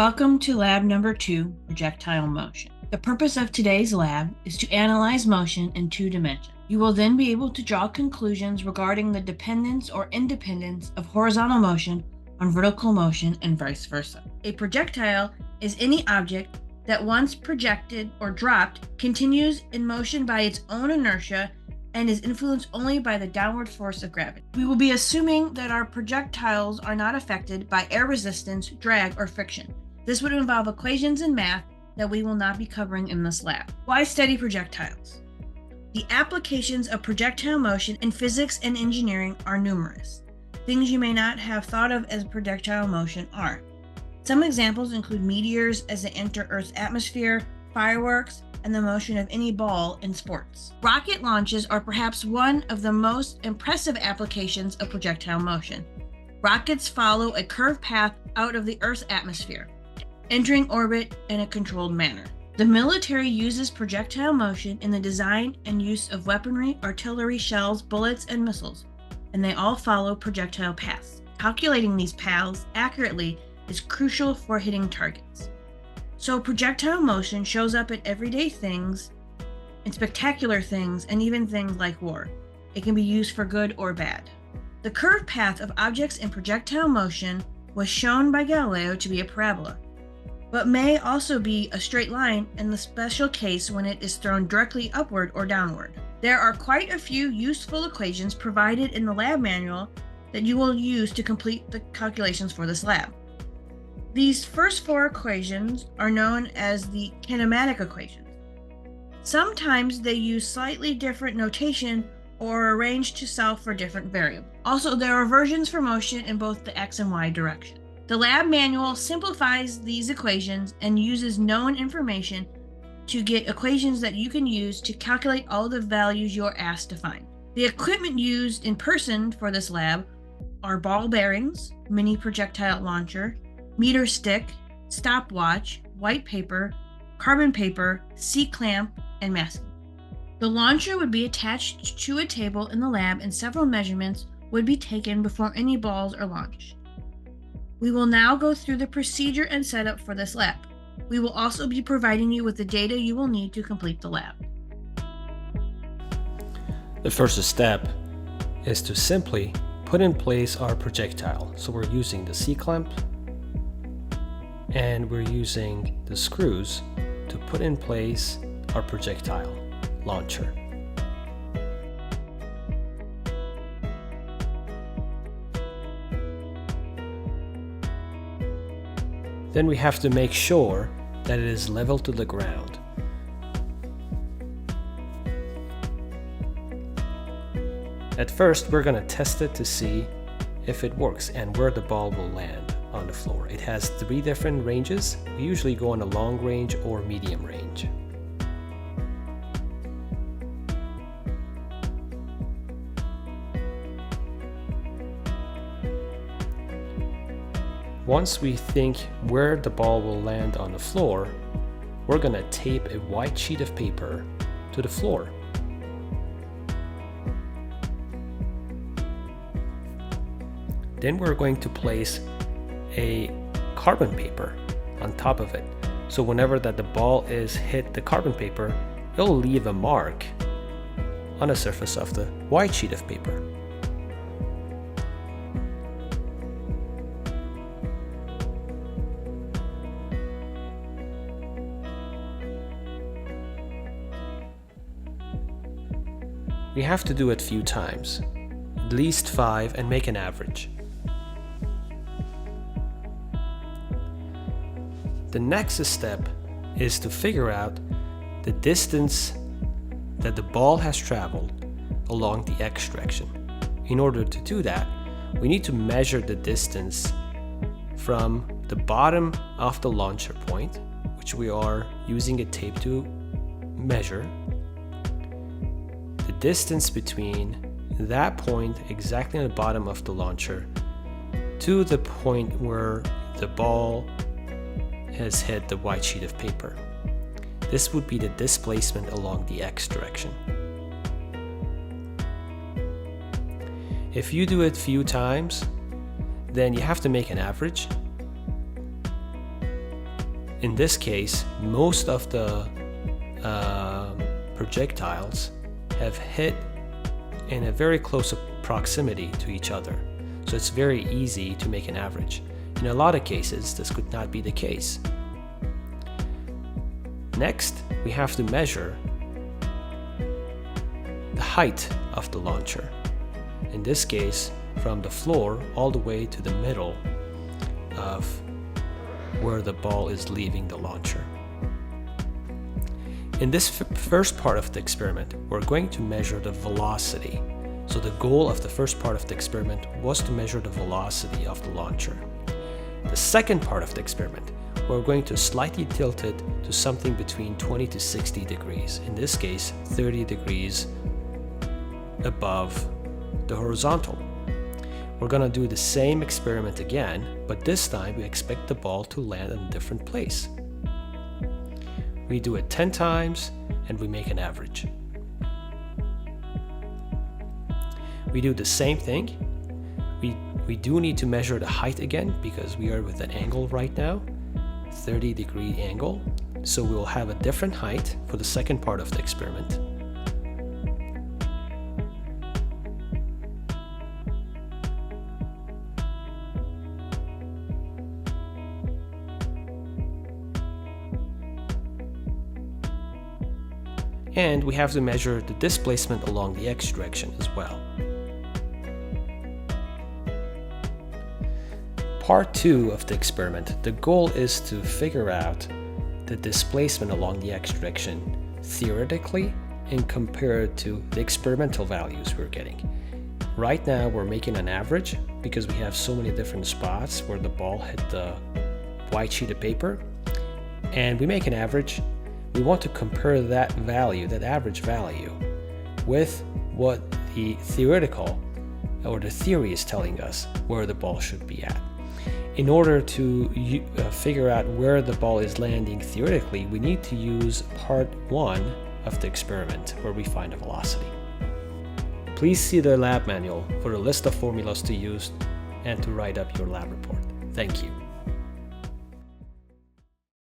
Welcome to lab number 2, projectile motion. The purpose of today's lab is to analyze motion in 2 dimensions. You will then be able to draw conclusions regarding the dependence or independence of horizontal motion on vertical motion and vice versa. A projectile is any object that once projected or dropped continues in motion by its own inertia and is influenced only by the downward force of gravity. We will be assuming that our projectiles are not affected by air resistance, drag, or friction. This would involve equations and math that we will not be covering in this lab. Why study projectiles? The applications of projectile motion in physics and engineering are numerous. Things you may not have thought of as projectile motion are. Some examples include meteors as they enter Earth's atmosphere, fireworks, and the motion of any ball in sports. Rocket launches are perhaps one of the most impressive applications of projectile motion. Rockets follow a curved path out of the Earth's atmosphere, entering orbit in a controlled manner. The military uses projectile motion in the design and use of weaponry, artillery, shells, bullets, and missiles, and they all follow projectile paths. Calculating these paths accurately is crucial for hitting targets. So projectile motion shows up in everyday things, in spectacular things, and even things like war. It can be used for good or bad. The curved path of objects in projectile motion was shown by Galileo to be a parabola, but may also be a straight line in the special case when it is thrown directly upward or downward. There are quite a few useful equations provided in the lab manual that you will use to complete the calculations for this lab. These first 4 equations are known as the kinematic equations. Sometimes they use slightly different notation or are arranged to solve for different variables. Also, there are versions for motion in both the x and y direction. The lab manual simplifies these equations and uses known information to get equations that you can use to calculate all the values you're asked to find. The equipment used in person for this lab are ball bearings, mini projectile launcher, meter stick, stopwatch, white paper, carbon paper, C-clamp, and masking. The launcher would be attached to a table in the lab and several measurements would be taken before any balls are launched. We will now go through the procedure and setup for this lab. We will also be providing you with the data you will need to complete the lab. The first step is to simply put in place our projectile. So we're using the C-clamp and we're using the screws to put in place our projectile launcher. Then we have to make sure that it is level to the ground. At first, we're going to test it to see if it works and where the ball will land on the floor. It has 3 different ranges. We usually go on a long range or medium range. Once we think where the ball will land on the floor, we're going to tape a white sheet of paper to the floor. Then we're going to place a carbon paper on top of it. So whenever that the ball is hit the carbon paper, it'll leave a mark on the surface of the white sheet of paper. We have to do it a few times, at least 5, and make an average. The next step is to figure out the distance that the ball has traveled along the x direction. In order to do that, we need to measure the distance from the bottom of the launcher point, which we are using a tape to measure, the distance between that point exactly on the bottom of the launcher to the point where the ball has hit the white sheet of paper. This would be the displacement along the x direction. If you do it a few times, then you have to make an average. in this case, most of the projectiles have hit in a very close proximity to each other. So it's very easy to make an average. In a lot of cases, this could not be the case. Next, we have to measure the height of the launcher. In this case, from the floor all the way to the middle of where the ball is leaving the launcher. In this first part of the experiment, we're going to measure the velocity. So the goal of the first part of the experiment was to measure the velocity of the launcher. The second part of the experiment, we're going to slightly tilt it to something between 20 to 60 degrees. In this case, 30 degrees above the horizontal. We're going to do the same experiment again, but this time we expect the ball to land in a different place. We do it 10 times and we make an average. We do the same thing. We do need to measure the height again because we are with an angle right now, 30-degree angle. So we will have a different height for the second part of the experiment. And we have to measure the displacement along the x direction as well. Part 2 of the experiment, the goal is to figure out the displacement along the x direction theoretically and compare it to the experimental values we're getting. Right now we're making an average because we have so many different spots where the ball hit the white sheet of paper, and we make an average. We want to compare that value, that average value, with what the theoretical or the theory is telling us where the ball should be at. In order to figure out where the ball is landing theoretically, we need to use part 1 of the experiment where we find the velocity. Please see the lab manual for a list of formulas to use and to write up your lab report. Thank you.